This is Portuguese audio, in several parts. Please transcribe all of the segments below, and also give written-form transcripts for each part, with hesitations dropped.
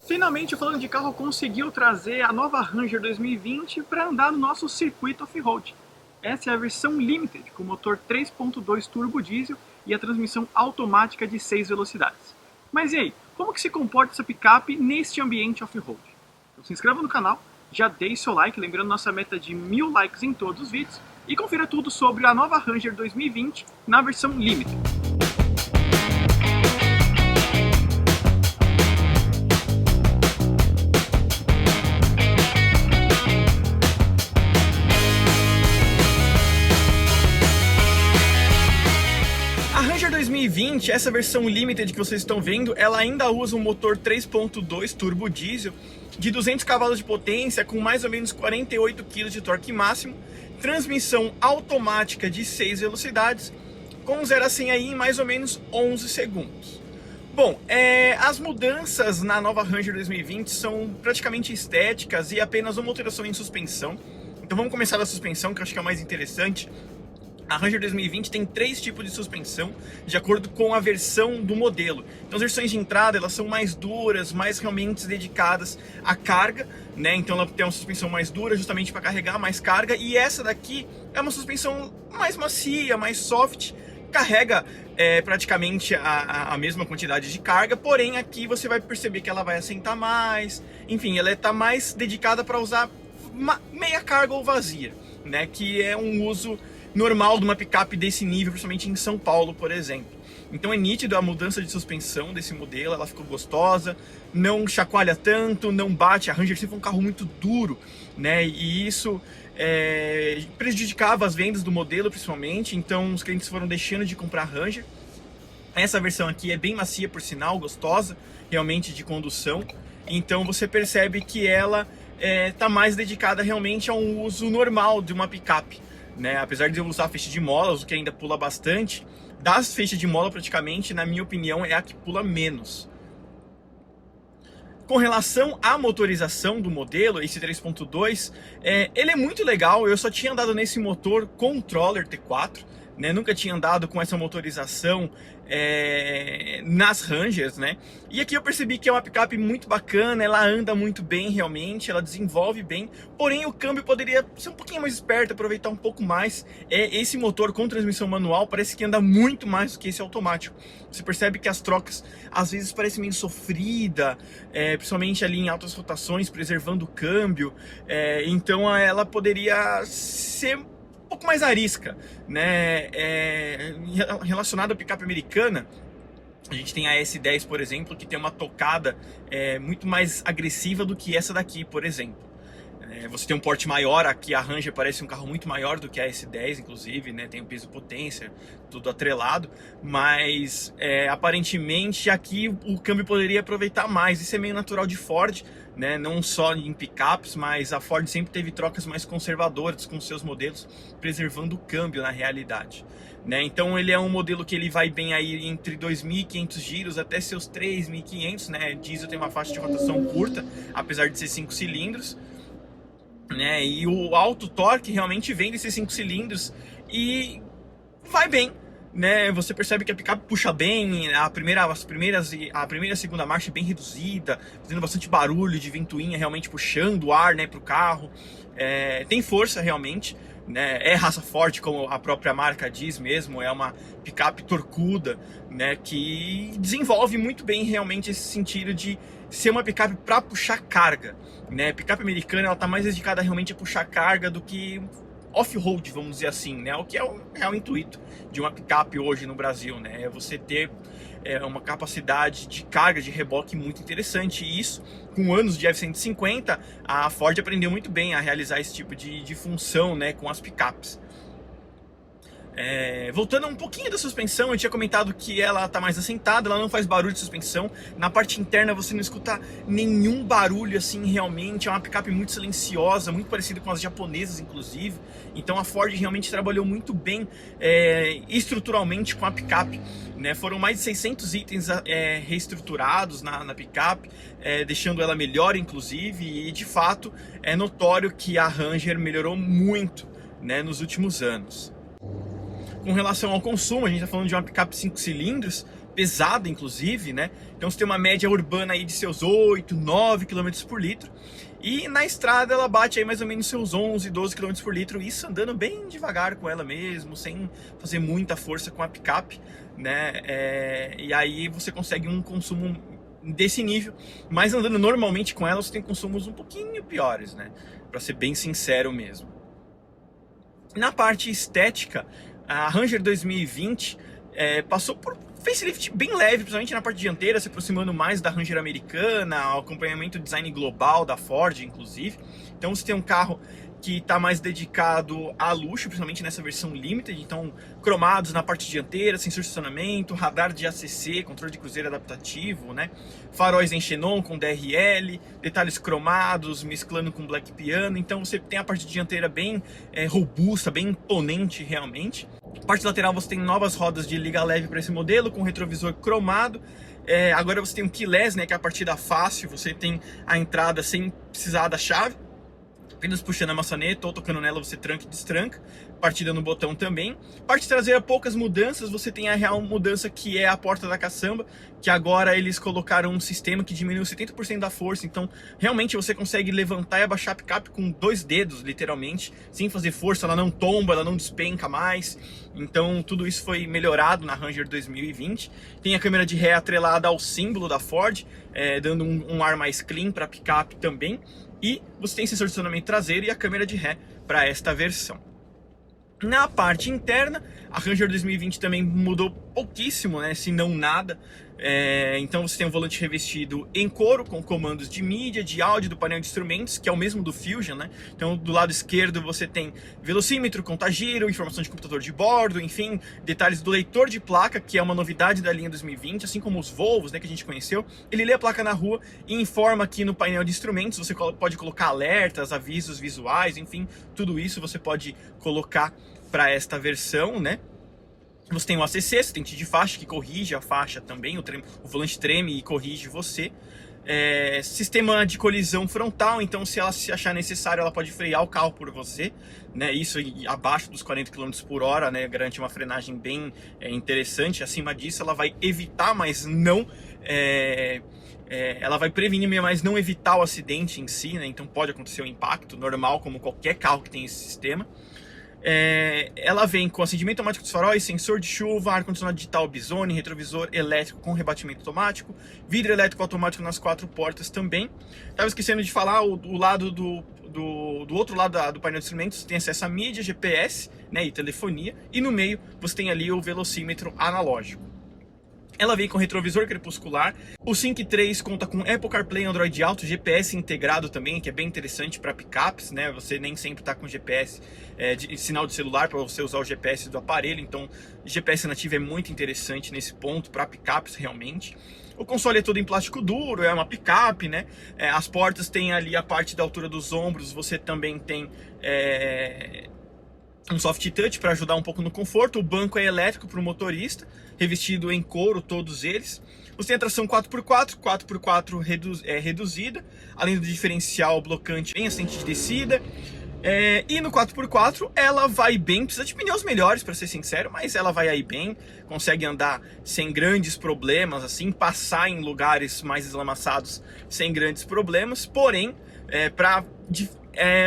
Finalmente, o Falando de Carro conseguiu trazer a nova Ranger 2020 para andar no nosso circuito off-road. Essa é a versão Limited, com motor 3.2 turbo diesel e a transmissão automática de 6 velocidades. Mas e aí, como que se comporta essa picape neste ambiente off-road? Então se inscreva no canal, já deixe seu like, lembrando nossa meta de 1000 likes em todos os vídeos, e confira tudo sobre a nova Ranger 2020 na versão Limited. A Ranger 2020, essa versão Limited que vocês estão vendo, ela ainda usa um motor 3.2 turbo diesel de 200 cavalos de potência com mais ou menos 48 kg de torque máximo, transmissão automática de 6 velocidades, com 0 a 100 aí em mais ou menos 11 segundos. Bom, as mudanças na nova Ranger 2020 são praticamente estéticas e apenas uma alteração em suspensão. Então vamos começar da suspensão, que eu acho que é o mais interessante. A Ranger 2020 tem 3 tipos de suspensão, de acordo com a versão do modelo. Então as versões de entrada, elas são mais duras, mais realmente dedicadas à carga, né? Então ela tem uma suspensão mais dura, justamente para carregar mais carga. E essa daqui é uma suspensão mais macia, mais soft, carrega praticamente a mesma quantidade de carga, porém aqui você vai perceber que ela vai assentar mais. Enfim, ela está mais dedicada para usar meia carga ou vazia, né? Que é um uso normal de uma picape desse nível, principalmente em São Paulo, por exemplo. Então é nítido a mudança de suspensão desse modelo, ela ficou gostosa, não chacoalha tanto, não bate. A Ranger sempre foi um carro muito duro, né? E isso prejudicava as vendas do modelo, principalmente. Então os clientes foram deixando de comprar Ranger. Essa versão aqui é bem macia, por sinal, gostosa, realmente de condução. Então você percebe que ela está mais dedicada realmente a um uso normal de uma picape. Né? Apesar de eu usar feixe de molas, o que ainda pula bastante, das feixes de mola praticamente, na minha opinião, é a que pula menos. Com relação à motorização do modelo, esse 3.2, ele é muito legal. Eu só tinha andado nesse motor controller T4, né? Nunca tinha andado com essa motorização nas Rangers, né? E aqui eu percebi que é uma picape muito bacana, ela anda muito bem realmente, ela desenvolve bem, porém o câmbio poderia ser um pouquinho mais esperto, aproveitar um pouco mais. Esse motor com transmissão manual parece que anda muito mais do que esse automático. Você percebe que as trocas às vezes parecem meio sofrida, principalmente ali em altas rotações, preservando o câmbio. Então ela poderia ser um pouco mais arisca, né? Relacionado à picape americana, a gente tem a S10, por exemplo, que tem uma tocada muito mais agressiva do que essa daqui, por exemplo. Você tem um porte maior, aqui a Ranger parece um carro muito maior do que a S10, inclusive, né? Tem o peso e potência, tudo atrelado, mas aparentemente aqui o câmbio poderia aproveitar mais. Isso é meio natural de Ford, né? Não só em picapes, mas a Ford sempre teve trocas mais conservadoras com seus modelos, preservando o câmbio na realidade. Né? Então ele é um modelo que ele vai bem aí entre 2.500 giros até seus 3.500, né? Diesel tem uma faixa de rotação curta, apesar de ser 5 cilindros. Né? E o alto torque realmente vem desses 5 cilindros e vai bem, né? Você percebe que a picape puxa bem, a primeira e a segunda marcha é bem reduzida, fazendo bastante barulho de ventoinha, realmente puxando o ar, né, para o carro. Tem força realmente, né? É raça forte, como a própria marca diz mesmo, é uma picape torcuda, né, que desenvolve muito bem realmente esse sentido de ser uma picape para puxar carga, né? Picape americana, ela tá mais dedicada realmente a puxar carga do que off-road, vamos dizer assim, né? O que é o intuito de uma picape hoje no Brasil, né? É você ter uma capacidade de carga, de reboque muito interessante. E isso, com anos de F-150, a Ford aprendeu muito bem a realizar esse tipo de função, né, com as picapes. Voltando um pouquinho da suspensão, eu tinha comentado que ela está mais assentada, ela não faz barulho de suspensão. Na parte interna você não escuta nenhum barulho assim realmente, é uma picape muito silenciosa, muito parecida com as japonesas inclusive. Então a Ford realmente trabalhou muito bem estruturalmente com a picape, né? Foram mais de 600 itens reestruturados na picape, deixando ela melhor inclusive, e de fato é notório que a Ranger melhorou muito, né, nos últimos anos. Com relação ao consumo, a gente está falando de uma picape 5 cilindros, pesada inclusive, né? Então você tem uma média urbana aí de seus 8, 9 km por litro. E na estrada ela bate aí mais ou menos seus 11, 12 km por litro, isso andando bem devagar com ela mesmo, sem fazer muita força com a picape, né? E aí você consegue um consumo desse nível, mas andando normalmente com ela você tem consumos um pouquinho piores, né? Pra ser bem sincero mesmo. Na parte estética, a Ranger 2020 passou por facelift bem leve, principalmente na parte dianteira, se aproximando mais da Ranger americana, ao acompanhamento design global da Ford, inclusive. Então você tem um carro que está mais dedicado a luxo, principalmente nessa versão Limited, então cromados na parte dianteira, sensor de estacionamento, radar de ACC, controle de cruzeiro adaptativo, né? Faróis em xenon com DRL, detalhes cromados, mesclando com black piano, então você tem a parte dianteira bem robusta, bem imponente realmente. Parte lateral você tem novas rodas de liga leve para esse modelo, com retrovisor cromado. Agora você tem um keyless, né, que é a partida fácil, você tem a entrada sem precisar da chave, apenas puxando a maçaneta ou tocando nela você tranca e destranca, partida no botão também. Parte traseira, poucas mudanças, você tem a real mudança que é a porta da caçamba, que agora eles colocaram um sistema que diminui 70% da força, então realmente você consegue levantar e abaixar a picape com 2 dedos, literalmente, sem fazer força, ela não tomba, ela não despenca mais, então tudo isso foi melhorado na Ranger 2020. Tem a câmera de ré atrelada ao símbolo da Ford, dando um ar mais clean para a picape também. E você tem sensor de estacionamento traseiro e a câmera de ré para esta versão. Na parte interna, a Ranger 2020 também mudou pouquíssimo, né, se não nada. Então você tem um volante revestido em couro, com comandos de mídia, de áudio, do painel de instrumentos, que é o mesmo do Fusion, né? Então do lado esquerdo você tem velocímetro, contagiro, informação de computador de bordo, enfim, detalhes do leitor de placa, que é uma novidade da linha 2020, assim como os Volvos, né, que a gente conheceu. Ele lê a placa na rua e informa aqui no painel de instrumentos, você pode colocar alertas, avisos visuais, enfim, tudo isso você pode colocar para esta versão, né? Você tem o ACC, assistente de faixa, que corrige a faixa também, o volante treme e corrige você. Sistema de colisão frontal, então se ela se achar necessário, ela pode frear o carro por você, né? Isso abaixo dos 40 km por hora, né? Garante uma frenagem bem interessante. Acima disso, ela vai evitar, mas não... ela vai prevenir, mas não evitar o acidente em si, né? Então pode acontecer um impacto normal, como qualquer carro que tem esse sistema. Ela vem com acendimento automático dos faróis, sensor de chuva, ar-condicionado digital Bizone, retrovisor elétrico com rebatimento automático, vidro elétrico automático nas 4 portas também. Estava esquecendo de falar, do lado do outro lado do painel de instrumentos tem acesso a mídia, GPS, né, e telefonia, e no meio você tem ali o velocímetro analógico. Ela vem com retrovisor crepuscular. O Sync 3 conta com Apple CarPlay, Android Auto, GPS integrado também, que é bem interessante para picapes, né? Você nem sempre está com GPS, sinal de celular para você usar o GPS do aparelho, então GPS nativo é muito interessante nesse ponto para picapes realmente. O console é todo em plástico duro, é uma picape, né? As portas têm ali a parte da altura dos ombros, você também tem um soft touch para ajudar um pouco no conforto. O banco é elétrico para o motorista, revestido em couro todos eles. Você tem a tração 4x4, 4x4 reduzida, além do diferencial blocante em assistente de descida. E no 4x4 ela vai bem, precisa de pneus melhores para ser sincero, mas ela vai aí bem, consegue andar sem grandes problemas, assim, passar em lugares mais eslamaçados sem grandes problemas, porém, para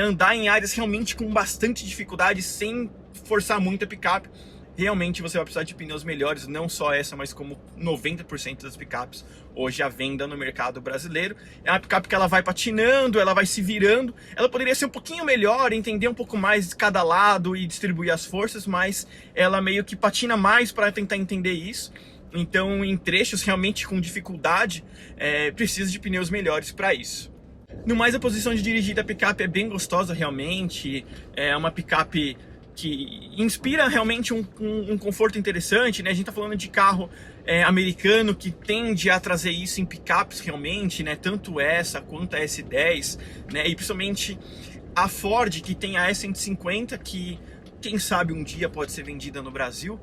andar em áreas realmente com bastante dificuldade, sem forçar muito a picape, realmente você vai precisar de pneus melhores, não só essa, mas como 90% das picapes hoje à venda no mercado brasileiro. É uma picape que ela vai patinando, ela vai se virando, ela poderia ser um pouquinho melhor, entender um pouco mais de cada lado e distribuir as forças, mas ela meio que patina mais para tentar entender isso. Então, em trechos realmente com dificuldade, precisa de pneus melhores para isso. No mais, a posição de dirigir da picape é bem gostosa realmente, é uma picape que inspira realmente um conforto interessante, né? A gente tá falando de carro americano que tende a trazer isso em picapes realmente, né? Tanto essa quanto a S10, né? E principalmente a Ford, que tem a S150, que quem sabe um dia pode ser vendida no Brasil,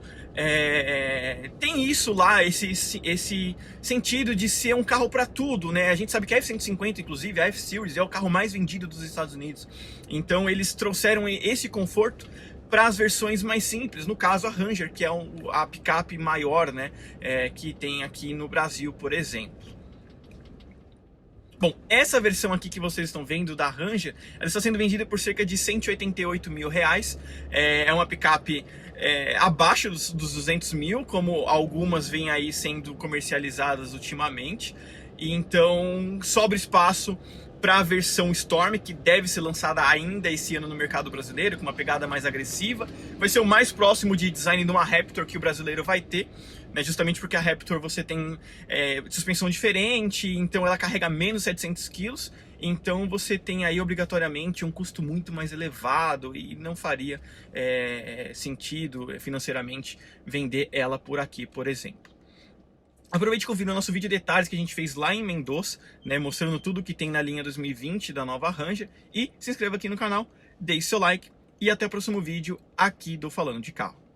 tem isso lá, esse sentido de ser um carro para tudo, né? A gente sabe que a F-150, inclusive, a F-Series, é o carro mais vendido dos Estados Unidos. Então eles trouxeram esse conforto para as versões mais simples, no caso a Ranger, que é a picape maior, né, que tem aqui no Brasil, por exemplo. Bom, essa versão aqui que vocês estão vendo da Ranger, ela está sendo vendida por cerca de R$188 mil. É uma picape abaixo dos 200 mil, como algumas vêm aí sendo comercializadas ultimamente. E então sobra espaço para a versão Storm, que deve ser lançada ainda esse ano no mercado brasileiro, com uma pegada mais agressiva. Vai ser o mais próximo de design de uma Raptor que o brasileiro vai ter, né? Justamente porque a Raptor você tem suspensão diferente, então ela carrega menos 700 quilos, então você tem aí obrigatoriamente um custo muito mais elevado e não faria sentido financeiramente vender ela por aqui, por exemplo. Aproveite e confira o nosso vídeo de detalhes que a gente fez lá em Mendoza, né, mostrando tudo que tem na linha 2020 da nova Ranger. E se inscreva aqui no canal, deixe seu like e até o próximo vídeo aqui do Falando de Carro.